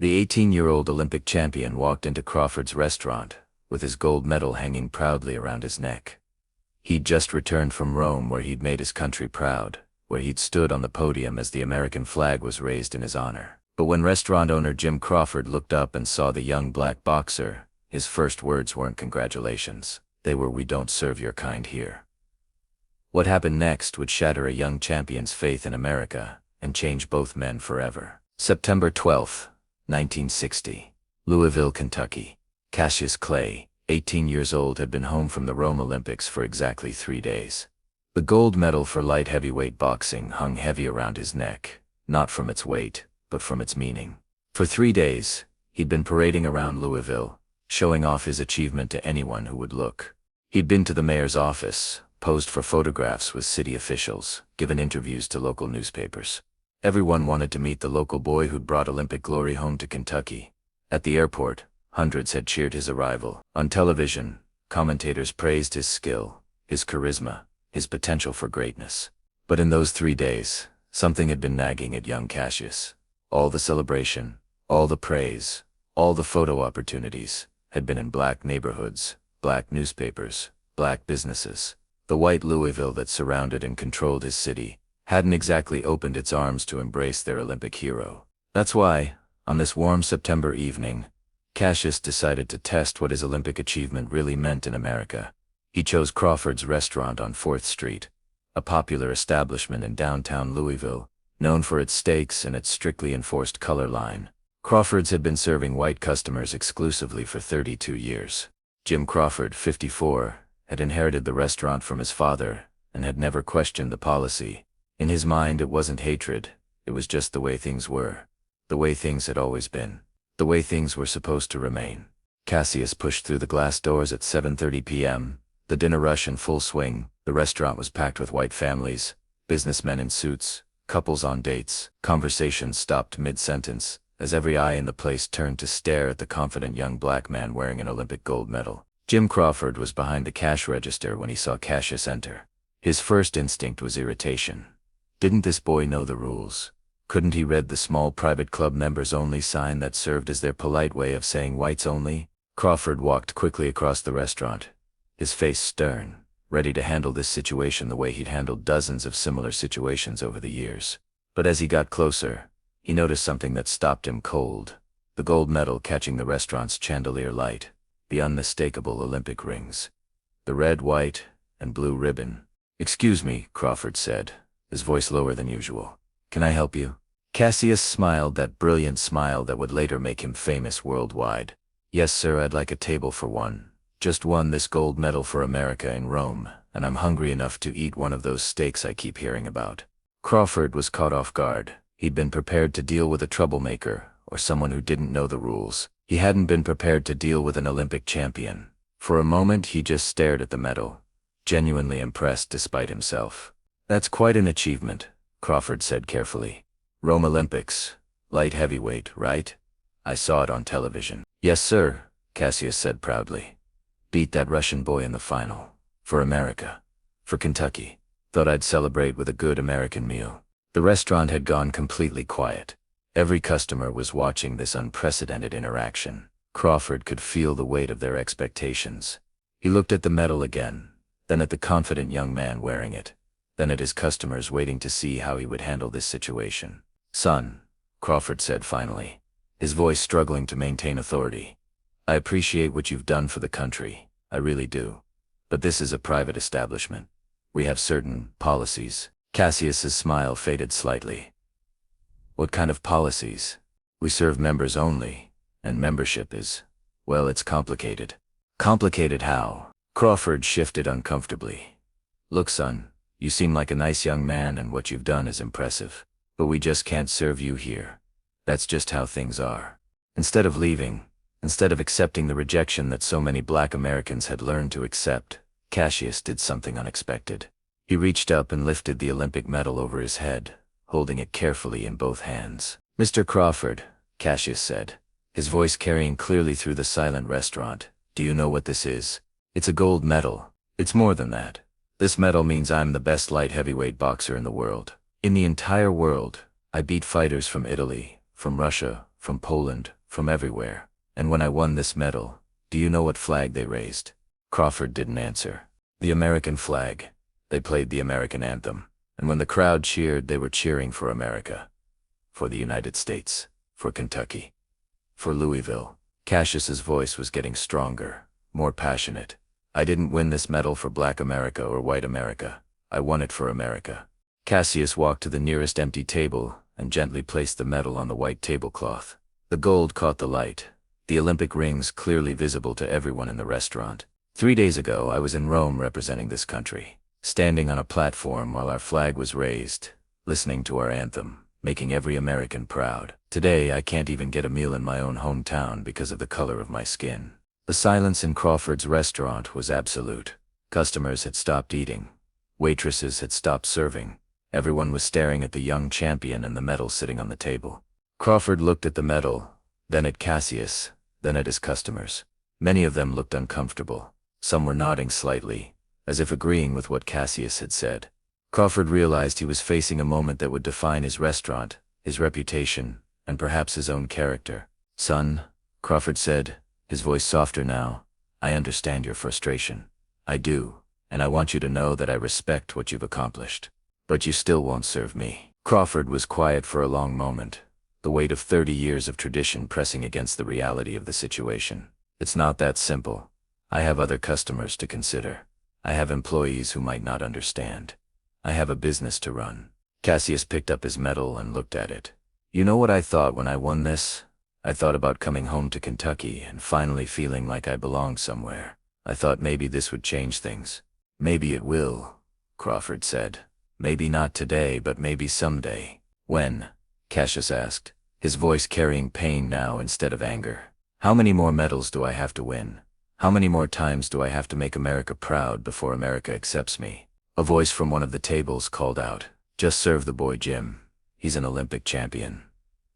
The 18-year-old Olympic champion walked into Crawford's restaurant, with his gold medal hanging proudly around his neck. He'd just returned from Rome, where he'd made his country proud, where he'd stood on the podium as the American flag was raised in his honor. But when restaurant owner Jim Crawford looked up and saw the young black boxer, his first words weren't congratulations. They were, "We don't serve your kind here." What happened next would shatter a young champion's faith in America and change both men forever. September 12, 1960. Louisville, Kentucky. Cassius Clay, 18 years old, had been home from the Rome Olympics for exactly 3 days. The gold medal for light heavyweight boxing hung heavy around his neck, not from its weight, but from its meaning. For 3 days, he'd been parading around Louisville, showing off his achievement to anyone who would look. He'd been to the mayor's office, posed for photographs with city officials, given interviews to local newspapers. Everyone wanted to meet the local boy who'd brought Olympic glory home to Kentucky. At the airport, hundreds had cheered his arrival. On television, commentators praised his skill, his charisma, his potential for greatness. But in those 3 days, something had been nagging at young Cassius. All the celebration, all the praise, all the photo opportunities had been in black neighborhoods, black newspapers, black businesses. The white Louisville that surrounded and controlled his city hadn't exactly opened its arms to embrace their Olympic hero. That's why, on this warm September evening, Cassius decided to test what his Olympic achievement really meant in America. He chose Crawford's restaurant on 4th Street, a popular establishment in downtown Louisville, known for its steaks and its strictly enforced color line. Crawford's had been serving white customers exclusively for 32 years. Jim Crawford, 54, had inherited the restaurant from his father and had never questioned the policy. In his mind, it wasn't hatred, it was just the way things were, the way things had always been, the way things were supposed to remain. Cassius pushed through the glass doors at 7:30 p.m., the dinner rush in full swing. The restaurant was packed with white families, businessmen in suits, couples on dates. Conversations stopped mid-sentence, as every eye in the place turned to stare at the confident young black man wearing an Olympic gold medal. Jim Crawford was behind the cash register when he saw Cassius enter. His first instinct was irritation. Didn't this boy know the rules? Couldn't he read the small private club members-only sign that served as their polite way of saying whites only? Crawford walked quickly across the restaurant, his face stern, ready to handle this situation the way he'd handled dozens of similar situations over the years. But as he got closer, he noticed something that stopped him cold. The gold medal catching the restaurant's chandelier light, the unmistakable Olympic rings, the red, white, and blue ribbon. "Excuse me," Crawford said, his voice lower than usual. "Can I help you?" Cassius smiled, that brilliant smile that would later make him famous worldwide. "Yes, sir, I'd like a table for one. Just won this gold medal for America in Rome, and I'm hungry enough to eat one of those steaks I keep hearing about." Crawford was caught off guard. He'd been prepared to deal with a troublemaker, or someone who didn't know the rules. He hadn't been prepared to deal with an Olympic champion. For a moment he just stared at the medal, genuinely impressed despite himself. "That's quite an achievement," Crawford said carefully. "Rome Olympics, light heavyweight, right? I saw it on television." "Yes, sir," Cassius said proudly. "Beat that Russian boy in the final. For America. For Kentucky. Thought I'd celebrate with a good American meal." The restaurant had gone completely quiet. Every customer was watching this unprecedented interaction. Crawford could feel the weight of their expectations. He looked at the medal again, then at the confident young man wearing it, then at his customers waiting to see how he would handle this situation. "Son," Crawford said finally, his voice struggling to maintain authority, "I appreciate what you've done for the country, I really do. But this is a private establishment. We have certain policies." Cassius's smile faded slightly. "What kind of policies?" "We serve members only, and membership is, well, it's complicated." "Complicated how?" Crawford shifted uncomfortably. "Look, son, you seem like a nice young man and what you've done is impressive. But we just can't serve you here. That's just how things are." Instead of leaving, instead of accepting the rejection that so many black Americans had learned to accept, Cassius did something unexpected. He reached up and lifted the Olympic medal over his head, holding it carefully in both hands. "Mr. Crawford," Cassius said, his voice carrying clearly through the silent restaurant, "do you know what this is? It's a gold medal. It's more than that. This medal means I'm the best light heavyweight boxer in the world. In the entire world. I beat fighters from Italy, from Russia, from Poland, from everywhere. And when I won this medal, do you know what flag they raised? Crawford didn't answer. The American flag. They played the American anthem. And when the crowd cheered, they were cheering for America. For the United States. For Kentucky. For Louisville. Cassius's voice was getting stronger, more passionate. I didn't win this medal for Black America or White America. I won it for America. Cassius walked to the nearest empty table and gently placed the medal on the white tablecloth. The gold caught the light, the Olympic rings clearly visible to everyone in the restaurant. 3 days ago, I was in Rome representing this country, standing on a platform while our flag was raised, listening to our anthem, making every American proud. Today, I can't even get a meal in my own hometown because of the color of my skin. The silence in Crawford's restaurant was absolute. Customers had stopped eating. Waitresses had stopped serving. Everyone was staring at the young champion and the medal sitting on the table. Crawford looked at the medal, then at Cassius, then at his customers. Many of them looked uncomfortable. Some were nodding slightly, as if agreeing with what Cassius had said. Crawford realized he was facing a moment that would define his restaurant, his reputation, and perhaps his own character. "Son," Crawford said, his voice softer now, "I understand your frustration. I do, and I want you to know that I respect what you've accomplished. But you still won't serve me." Crawford was quiet for a long moment, the weight of 30 years of tradition pressing against the reality of the situation. "It's not that simple. I have other customers to consider. I have employees who might not understand. I have a business to run." Cassius picked up his medal and looked at it. "You know what I thought when I won this? I thought about coming home to Kentucky and finally feeling like I belonged somewhere. I thought maybe this would change things." "Maybe it will," Crawford said. "Maybe not today, but maybe someday." "When?" Cassius asked, his voice carrying pain now instead of anger. "How many more medals do I have to win? How many more times do I have to make America proud before America accepts me?" A voice from one of the tables called out, "Just serve the boy Jim. He's an Olympic champion."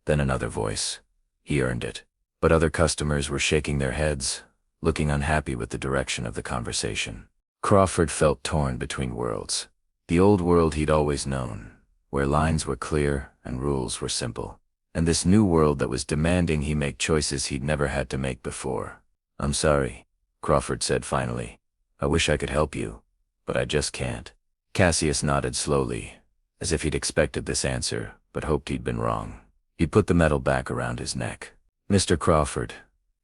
Then another voice, "He earned it." But other customers were shaking their heads, looking unhappy with the direction of the conversation. Crawford felt torn between worlds. The old world he'd always known, where lines were clear and rules were simple. And this new world that was demanding he make choices he'd never had to make before. "I'm sorry," Crawford said finally. "I wish I could help you, but I just can't." Cassius nodded slowly, as if he'd expected this answer, but hoped he'd been wrong. He put the medal back around his neck. "Mr. Crawford,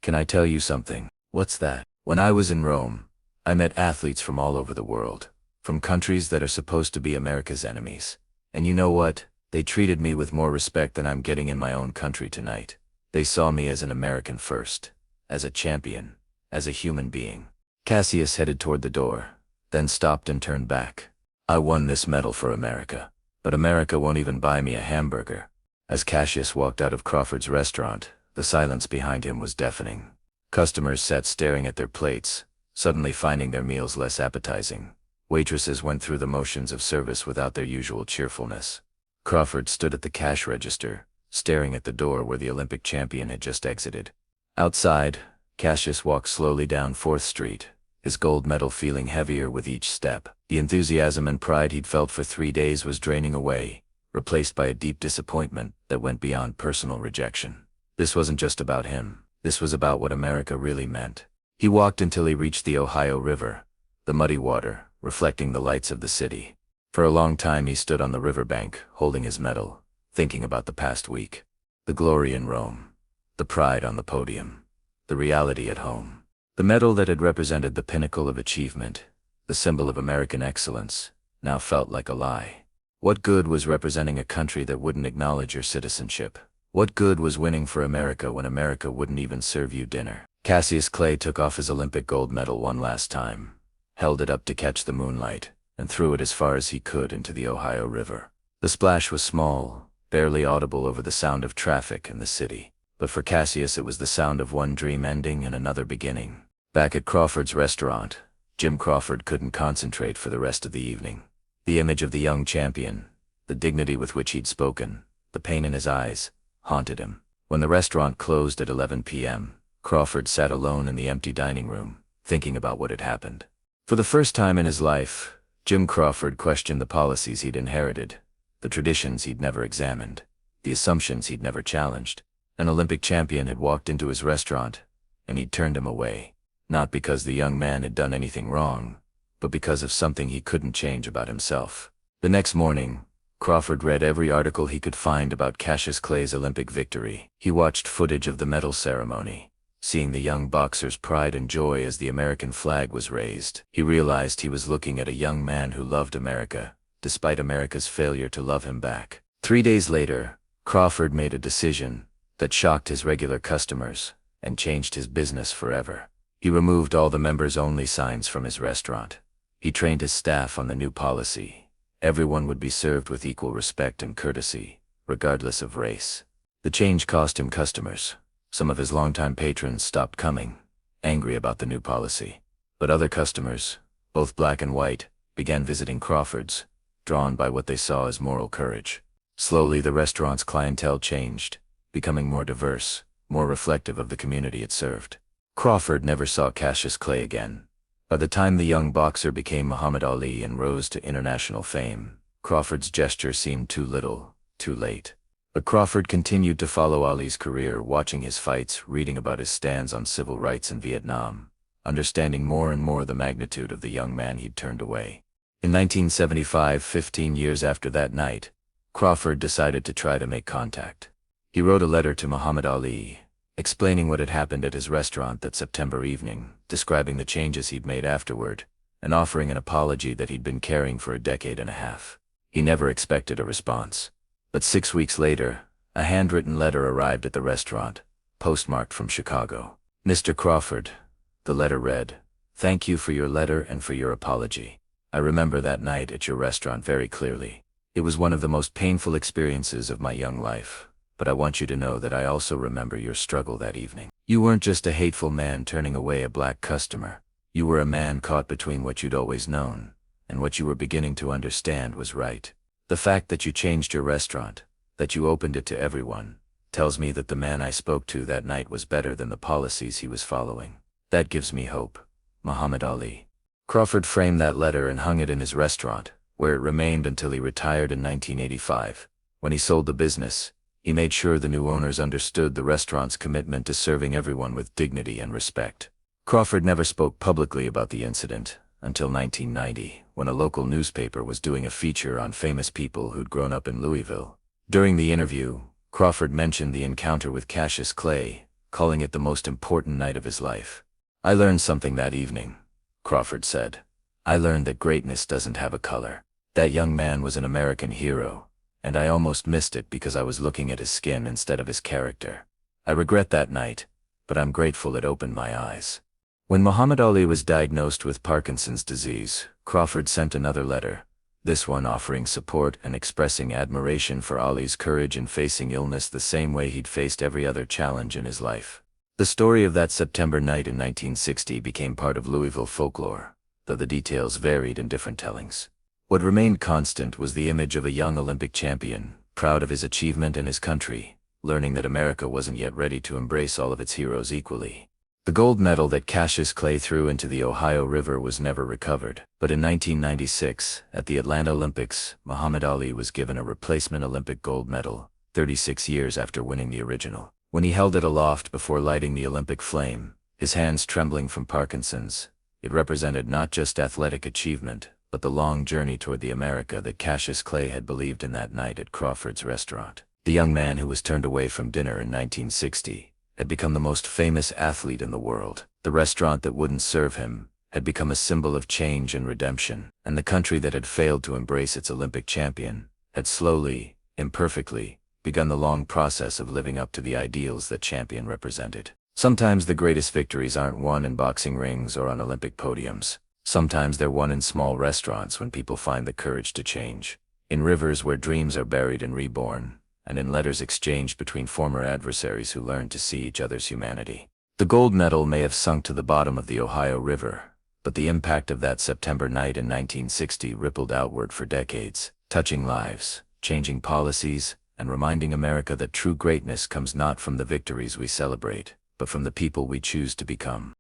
can I tell you something?" "What's that?" "When I was in Rome, I met athletes from all over the world, from countries that are supposed to be America's enemies. And you know what? They treated me with more respect than I'm getting in my own country tonight. They saw me as an American first, as a champion, as a human being." Cassius headed toward the door, then stopped and turned back. "I won this medal for America, but America won't even buy me a hamburger." As Cassius walked out of Crawford's restaurant, the silence behind him was deafening. Customers sat staring at their plates, suddenly finding their meals less appetizing. Waitresses went through the motions of service without their usual cheerfulness. Crawford stood at the cash register, staring at the door where the Olympic champion had just exited. Outside, Cassius walked slowly down 4th Street, his gold medal feeling heavier with each step. The enthusiasm and pride he'd felt for 3 days was draining away, replaced by a deep disappointment that went beyond personal rejection. This wasn't just about him. This was about what America really meant. He walked until he reached the Ohio River, the muddy water, reflecting the lights of the city. For a long time he stood on the riverbank, holding his medal, thinking about the past week. The glory in Rome, the pride on the podium, the reality at home. The medal that had represented the pinnacle of achievement, the symbol of American excellence, now felt like a lie. What good was representing a country that wouldn't acknowledge your citizenship? What good was winning for America when America wouldn't even serve you dinner? Cassius Clay took off his Olympic gold medal one last time, held it up to catch the moonlight, and threw it as far as he could into the Ohio River. The splash was small, barely audible over the sound of traffic in the city. But for Cassius it was the sound of one dream ending and another beginning. Back at Crawford's restaurant, Jim Crawford couldn't concentrate for the rest of the evening. The image of the young champion, the dignity with which he'd spoken, the pain in his eyes, haunted him. When the restaurant closed at 11 p.m., Crawford sat alone in the empty dining room, thinking about what had happened. For the first time in his life, Jim Crawford questioned the policies he'd inherited, the traditions he'd never examined, the assumptions he'd never challenged. An Olympic champion had walked into his restaurant, and he'd turned him away. Not because the young man had done anything wrong, but because of something he couldn't change about himself. The next morning, Crawford read every article he could find about Cassius Clay's Olympic victory. He watched footage of the medal ceremony, seeing the young boxer's pride and joy as the American flag was raised. He realized he was looking at a young man who loved America, despite America's failure to love him back. 3 days later, Crawford made a decision that shocked his regular customers and changed his business forever. He removed all the members-only signs from his restaurant. He trained his staff on the new policy. Everyone would be served with equal respect and courtesy, regardless of race. The change cost him customers. Some of his longtime patrons stopped coming, angry about the new policy. But other customers, both black and white, began visiting Crawford's, drawn by what they saw as moral courage. Slowly, the restaurant's clientele changed, becoming more diverse, more reflective of the community it served. Crawford never saw Cassius Clay again. By the time the young boxer became Muhammad Ali and rose to international fame, Crawford's gesture seemed too little, too late. But Crawford continued to follow Ali's career, watching his fights, reading about his stands on civil rights in Vietnam, understanding more and more the magnitude of the young man he'd turned away. In 1975, 15 years after that night, Crawford decided to try to make contact. He wrote a letter to Muhammad Ali, explaining what had happened at his restaurant that September evening, describing the changes he'd made afterward, and offering an apology that he'd been carrying for a decade and a half. He never expected a response. But 6 weeks later, a handwritten letter arrived at the restaurant, postmarked from Chicago. "Mr. Crawford," the letter read, "thank you for your letter and for your apology. I remember that night at your restaurant very clearly. It was one of the most painful experiences of my young life. But I want you to know that I also remember your struggle that evening. You weren't just a hateful man turning away a black customer. You were a man caught between what you'd always known, and what you were beginning to understand was right. The fact that you changed your restaurant, that you opened it to everyone, tells me that the man I spoke to that night was better than the policies he was following. That gives me hope. Muhammad Ali." Crawford framed that letter and hung it in his restaurant, where it remained until he retired in 1985. When he sold the business, he made sure the new owners understood the restaurant's commitment to serving everyone with dignity and respect. Crawford never spoke publicly about the incident until 1990, when a local newspaper was doing a feature on famous people who'd grown up in Louisville. During the interview, Crawford mentioned the encounter with Cassius Clay, calling it the most important night of his life. "I learned something that evening," Crawford said. "I learned that greatness doesn't have a color. That young man was an American hero, and I almost missed it because I was looking at his skin instead of his character. I regret that night, but I'm grateful it opened my eyes." When Muhammad Ali was diagnosed with Parkinson's disease, Crawford sent another letter, this one offering support and expressing admiration for Ali's courage in facing illness the same way he'd faced every other challenge in his life. The story of that September night in 1960 became part of Louisville folklore, though the details varied in different tellings. What remained constant was the image of a young Olympic champion, proud of his achievement and his country, learning that America wasn't yet ready to embrace all of its heroes equally. The gold medal that Cassius Clay threw into the Ohio River was never recovered, but in 1996, at the Atlanta Olympics, Muhammad Ali was given a replacement Olympic gold medal, 36 years after winning the original. When he held it aloft before lighting the Olympic flame, his hands trembling from Parkinson's, it represented not just athletic achievement, but the long journey toward the America that Cassius Clay had believed in that night at Crawford's restaurant. The young man who was turned away from dinner in 1960 had become the most famous athlete in the world. The restaurant that wouldn't serve him had become a symbol of change and redemption, and the country that had failed to embrace its Olympic champion had slowly, imperfectly, begun the long process of living up to the ideals that champion represented. Sometimes the greatest victories aren't won in boxing rings or on Olympic podiums. Sometimes they're won in small restaurants when people find the courage to change, in rivers where dreams are buried and reborn, and in letters exchanged between former adversaries who learned to see each other's humanity. The gold medal may have sunk to the bottom of the Ohio River, but the impact of that September night in 1960 rippled outward for decades, touching lives, changing policies, and reminding America that true greatness comes not from the victories we celebrate, but from the people we choose to become.